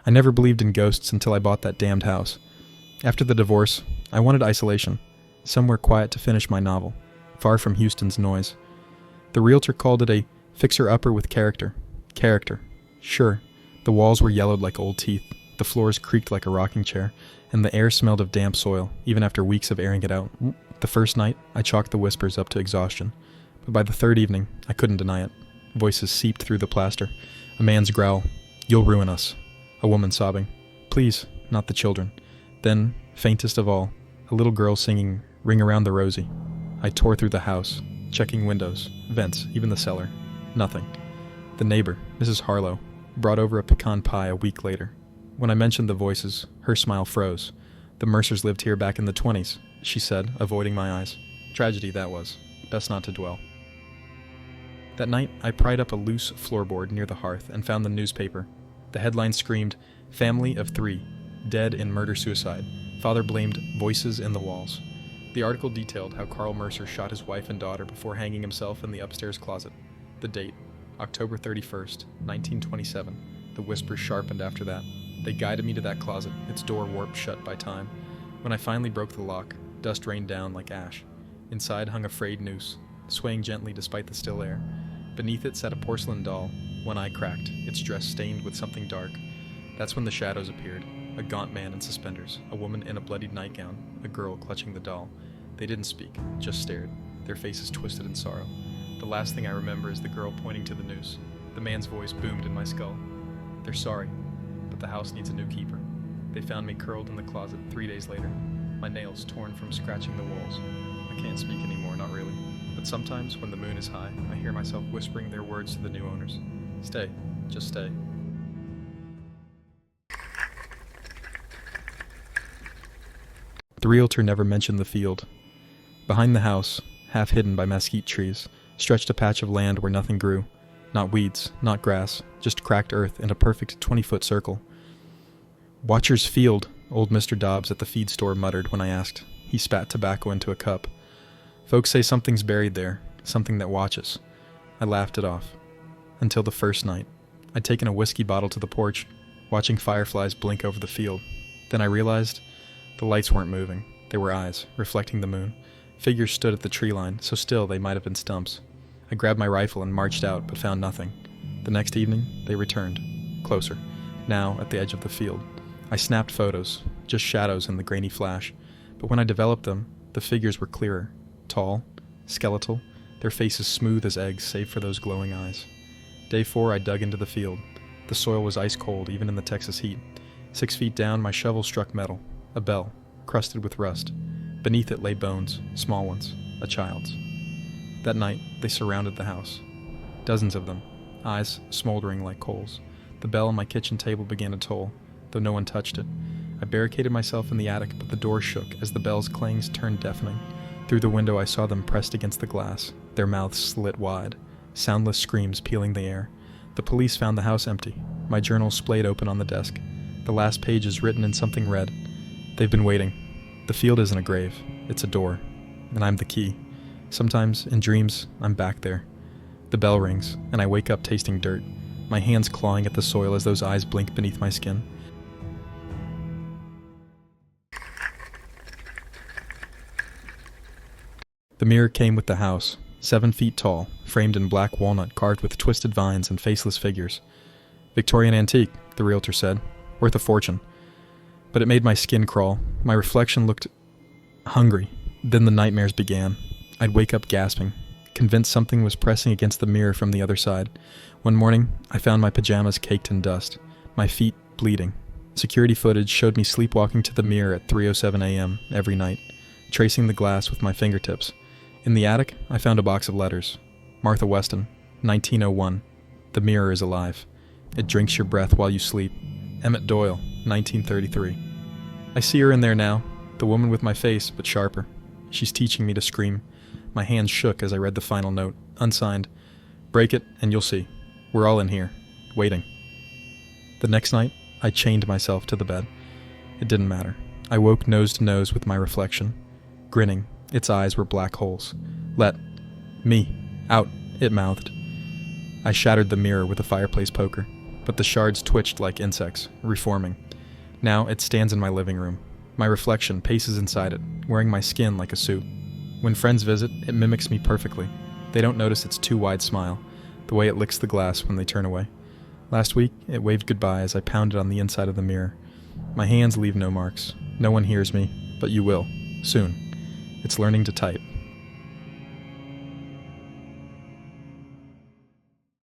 I never believed in ghosts until I bought that damned house. After the divorce, I wanted isolation, somewhere quiet to finish my novel, far from Houston's noise. The realtor called it a fixer-upper with character. Character. Sure, the walls were yellowed like old teeth, the floors creaked like a rocking chair, and the air smelled of damp soil, even after weeks of airing it out. The first night, I chalked the whispers up to exhaustion, but by the third evening, I couldn't deny it. Voices seeped through the plaster. A man's growl, "You'll ruin us." A woman sobbing, "Please, not the children." Then, faintest of all, a little girl singing, "Ring Around the Rosie." I tore through the house, checking windows, vents, even the cellar. Nothing. The neighbor, Mrs. Harlow, brought over a pecan pie a week later. When I mentioned the voices, her smile froze. "The Mercers lived here back in the 20s, she said, avoiding my eyes. Tragedy, that was. Best not to dwell. That night, I pried up a loose floorboard near the hearth and found the newspaper. The headline screamed, "Family of 3, dead in murder-suicide. Father blamed voices in the walls." The article detailed how Carl Mercer shot his wife and daughter before hanging himself in the upstairs closet. The date, October 31st, 1927. The whispers sharpened after that. They guided me to that closet, its door warped shut by time. When I finally broke the lock, dust rained down like ash. Inside hung a frayed noose, swaying gently despite the still air. Beneath it sat a porcelain doll, one eye cracked, its dress stained with something dark. That's when the shadows appeared. A gaunt man in suspenders, a woman in a bloodied nightgown, a girl clutching the doll. They didn't speak, just stared, their faces twisted in sorrow. The last thing I remember is the girl pointing to the noose. The man's voice boomed in my skull. "They're sorry, but the house needs a new keeper." They found me curled in the closet 3 days later, my nails torn from scratching the walls. I can't speak anymore, not really. But sometimes, when the moon is high, I hear myself whispering their words to the new owners. "Stay, just stay." The realtor never mentioned the field. Behind the house, half hidden by mesquite trees, stretched a patch of land where nothing grew. Not weeds, not grass, just cracked earth in a perfect 20-foot circle. "Watcher's Field," old Mr. Dobbs at the feed store muttered when I asked. He spat tobacco into a cup. "Folks say something's buried there, something that watches." I laughed it off. Until the first night. I'd taken a whiskey bottle to the porch, watching fireflies blink over the field. Then I realized the lights weren't moving. They were eyes, reflecting the moon. Figures stood at the tree line, so still they might have been stumps. I grabbed my rifle and marched out, but found nothing. The next evening, they returned. Closer. Now, at the edge of the field. I snapped photos, just shadows in the grainy flash. But when I developed them, the figures were clearer. Tall, skeletal, their faces smooth as eggs save for those glowing eyes. Day 4, I dug into the field. The soil was ice cold, even in the Texas heat. 6 feet down, my shovel struck metal. A bell, crusted with rust. Beneath it lay bones, small ones, a child's. That night, they surrounded the house. Dozens of them, eyes smoldering like coals. The bell on my kitchen table began to toll, though no one touched it. I barricaded myself in the attic, but the door shook as the bell's clangs turned deafening. Through the window I saw them pressed against the glass, their mouths slit wide, soundless screams peeling the air. The police found the house empty, my journal splayed open on the desk. The last page is written in something red. They've been waiting. The field isn't a grave, it's a door, and I'm the key. Sometimes, in dreams, I'm back there. The bell rings, and I wake up tasting dirt, my hands clawing at the soil as those eyes blink beneath my skin. The mirror came with the house, 7 feet tall, framed in black walnut carved with twisted vines and faceless figures. "Victorian antique," the realtor said. "Worth a fortune." But it made my skin crawl. My reflection looked hungry. Then the nightmares began. I'd wake up gasping, convinced something was pressing against the mirror from the other side. One morning, I found my pajamas caked in dust, my feet bleeding. Security footage showed me sleepwalking to the mirror at 3:07 a.m. every night, tracing the glass with my fingertips. In the attic, I found a box of letters. Martha Weston, 1901. The mirror is alive. It drinks your breath while you sleep. Emmett Doyle, 1933. I see her in there now, the woman with my face, but sharper. She's teaching me to scream. My hands shook as I read the final note, unsigned. "Break it, and you'll see. We're all in here, waiting." The next night, I chained myself to the bed. It didn't matter. I woke nose to nose with my reflection. Grinning, its eyes were black holes. "Let me out," it mouthed. I shattered the mirror with a fireplace poker. but the shards twitched like insects, reforming. Now it stands in my living room. My reflection paces inside it, wearing my skin like a suit. When friends visit, it mimics me perfectly. They don't notice its too wide smile, the way it licks the glass when they turn away. Last week, it waved goodbye as I pounded on the inside of the mirror. My hands leave no marks. No one hears me, but you will. Soon. It's learning to type.